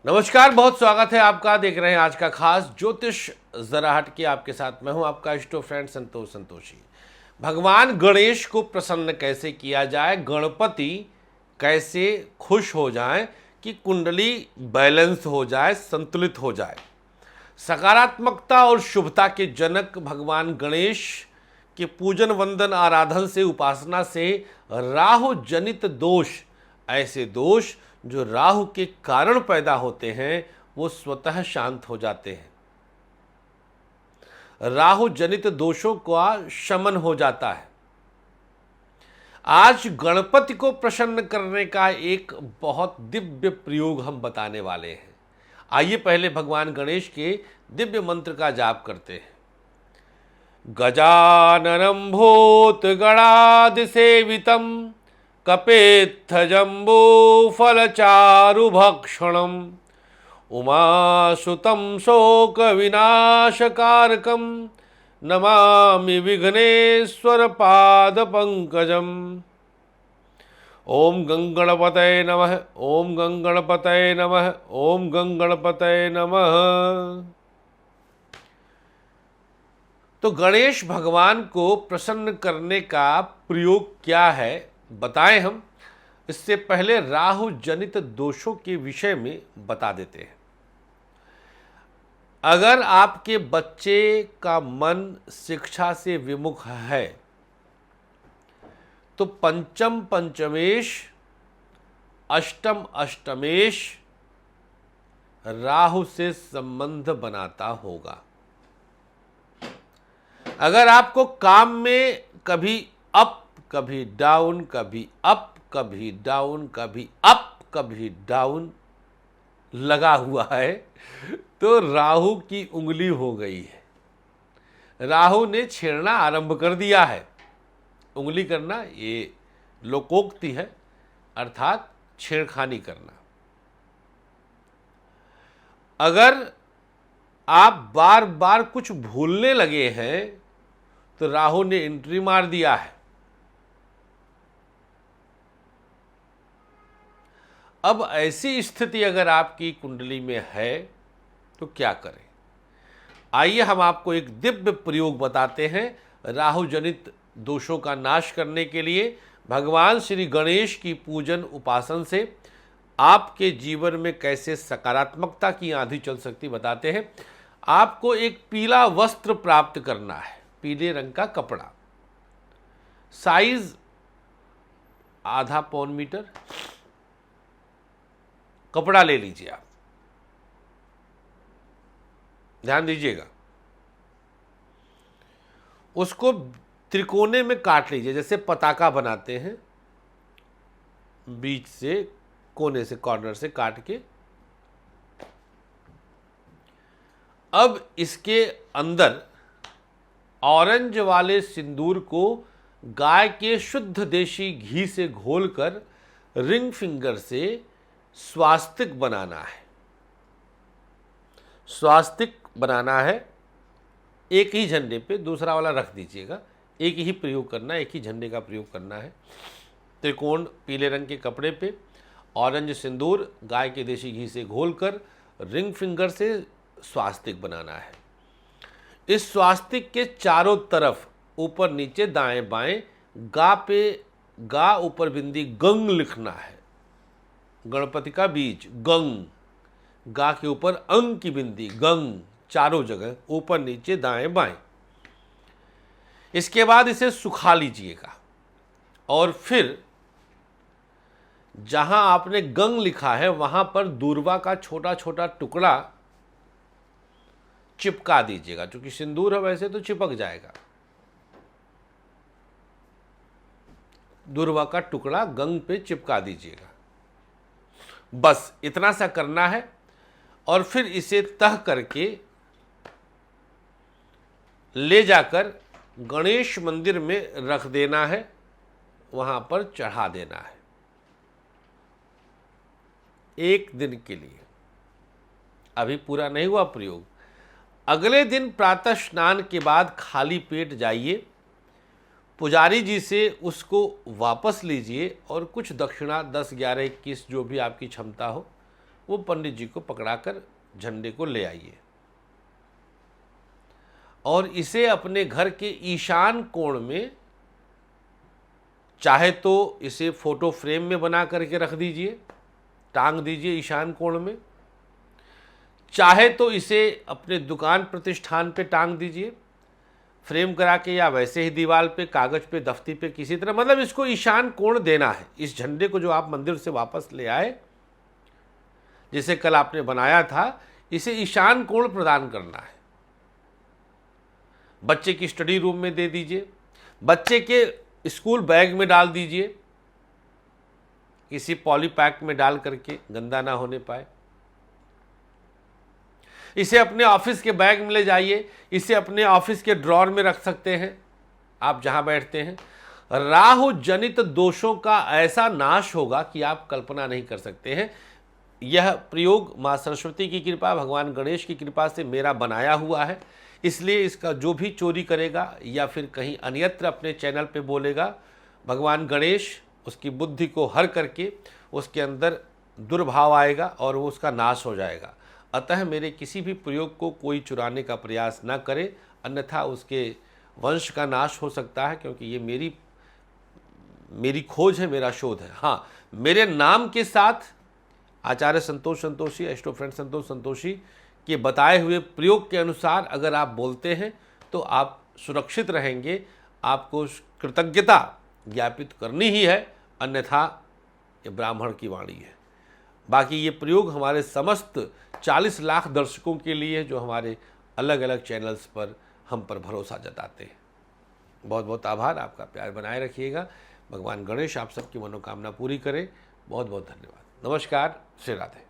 नमस्कार, बहुत स्वागत है आपका। देख रहे हैं आज का खास ज्योतिष जरा हट के। आपके साथ मैं हूं आपका इष्ट फ्रेंड संतोषी। भगवान गणेश को प्रसन्न कैसे किया जाए, गणपति कैसे खुश हो जाएं कि कुंडली बैलेंस हो जाए, संतुलित हो जाए। सकारात्मकता और शुभता के जनक भगवान गणेश के पूजन वंदन आराधन से, उपासना से राहु जनित दोष, ऐसे दोष जो राहु के कारण पैदा होते हैं, वो स्वतः शांत हो जाते हैं। राहु जनित दोषों का शमन हो जाता है। आज गणपति को प्रसन्न करने का एक बहुत दिव्य प्रयोग हम बताने वाले हैं। आइए पहले भगवान गणेश के दिव्य मंत्र का जाप करते हैं। गजाननं भूतगणादिसेवितं कपेत्थजम्बूफलचारुभक्षणम् उमासुतं शोकविनाशकारकं नमामि विघ्नेश्वरपादपङ्कजम्। ओम गंगणपतये नमः, ओम गंगणपतये नमः, ओम गंगणपतये नमः। तो गणेश भगवान को प्रसन्न करने का प्रयोग क्या है बताएं हम। इससे पहले राहु जनित दोषों के विषय में बता देते हैं। अगर आपके बच्चे का मन शिक्षा से विमुख है तो पंचम पंचमेश, अष्टम अष्टमेश राहु से संबंध बनाता होगा। अगर आपको काम में कभी अप कभी डाउन, कभी अप कभी डाउन, कभी अप कभी डाउन लगा हुआ है, तो राहु की उंगली हो गई है। राहु ने छेड़ना आरंभ कर दिया है। उंगली करना ये लोकोक्ति है, अर्थात छेड़खानी करना। अगर आप बार बार कुछ भूलने लगे हैं तो राहु ने एंट्री मार दिया है। अब ऐसी स्थिति अगर आपकी कुंडली में है तो क्या करें? आइए हम आपको एक दिव्य प्रयोग बताते हैं। राहु जनित दोषों का नाश करने के लिए भगवान श्री गणेश की पूजन उपासन से आपके जीवन में कैसे सकारात्मकता की आंधी चल सकती बताते हैं। आपको एक पीला वस्त्र प्राप्त करना है, पीले रंग का कपड़ा, साइज आधा पौन मीटर कपड़ा ले लीजिए। आप ध्यान दीजिएगा, उसको त्रिकोने में काट लीजिए, जैसे पताका बनाते हैं, बीच से कोने से, कॉर्नर से काट के। अब इसके अंदर ऑरेंज वाले सिंदूर को गाय के शुद्ध देशी घी से घोलकर रिंग फिंगर से स्वास्तिक बनाना है। स्वास्तिक बनाना है, एक ही झंडे पे, दूसरा वाला रख दीजिएगा। एक ही प्रयोग करना है, एक ही झंडे का प्रयोग करना है। त्रिकोण पीले रंग के कपड़े पे ऑरेंज सिंदूर गाय के देशी घी से घोलकर रिंग फिंगर से स्वास्तिक बनाना है। इस स्वास्तिक के चारों तरफ ऊपर नीचे दाएं बाएं गा पे गा ऊपर बिंदी गंग लिखना है। गणपति का बीज गंग, गा के ऊपर अंग की बिंदी गंग, चारों जगह ऊपर नीचे दाएं बाएं। इसके बाद इसे सुखा लीजिएगा और फिर जहां आपने गंग लिखा है वहां पर दूर्वा का छोटा छोटा टुकड़ा चिपका दीजिएगा। क्योंकि सिंदूर है वैसे तो चिपक जाएगा। दूर्वा का टुकड़ा गंग पे चिपका दीजिएगा। बस इतना सा करना है और फिर इसे तह करके ले जाकर गणेश मंदिर में रख देना है, वहां पर चढ़ा देना है एक दिन के लिए। अभी पूरा नहीं हुआ प्रयोग। अगले दिन प्रातः स्नान के बाद खाली पेट जाइए, पुजारी जी से उसको वापस लीजिए और कुछ दक्षिणा 10, 11, 21 जो भी आपकी क्षमता हो वो पंडित जी को पकड़ाकर झंडे को ले आइए और इसे अपने घर के ईशान कोण में, चाहे तो इसे फोटो फ्रेम में बना करके रख दीजिए, टांग दीजिए ईशान कोण में, चाहे तो इसे अपने दुकान प्रतिष्ठान पे टांग दीजिए फ्रेम करा के, या वैसे ही दीवार पे, कागज पे, दफ्ती पे, किसी तरह, मतलब इसको ईशान कोण देना है। इस झंडे को जो आप मंदिर से वापस ले आए, जिसे कल आपने बनाया था, इसे ईशान कोण प्रदान करना है। बच्चे की स्टडी रूम में दे दीजिए, बच्चे के स्कूल बैग में डाल दीजिए, किसी पॉली पैक में डाल करके, गंदा ना होने पाए। इसे अपने ऑफिस के बैग में ले जाइए, इसे अपने ऑफिस के ड्रॉर में रख सकते हैं, आप जहां बैठते हैं। राहु जनित दोषों का ऐसा नाश होगा कि आप कल्पना नहीं कर सकते हैं। यह प्रयोग माँ सरस्वती की कृपा, भगवान गणेश की कृपा से मेरा बनाया हुआ है, इसलिए इसका जो भी चोरी करेगा या फिर कहीं अन्यत्र अपने चैनल पे बोलेगा, भगवान गणेश उसकी बुद्धि को हर करके उसके अंदर दुर्भाव आएगा और वो उसका नाश हो जाएगा। अतः मेरे किसी भी प्रयोग को कोई चुराने का प्रयास न करे, अन्यथा उसके वंश का नाश हो सकता है, क्योंकि ये मेरी खोज है, मेरा शोध है। हाँ, मेरे नाम के साथ आचार्य संतोष संतोषी, एस्ट्रो फ्रेंड संतोष संतोषी के बताए हुए प्रयोग के अनुसार अगर आप बोलते हैं तो आप सुरक्षित रहेंगे। आपको कृतज्ञता ज्ञापित करनी ही है, अन्यथा ये ब्राह्मण की वाणी है। बाकी ये प्रयोग हमारे समस्त 40 लाख दर्शकों के लिए, जो हमारे अलग अलग चैनल्स पर हम पर भरोसा जताते हैं। बहुत बहुत आभार, आपका प्यार बनाए रखिएगा। भगवान गणेश आप सबकी मनोकामना पूरी करे। बहुत बहुत धन्यवाद। नमस्कार, श्री राधे।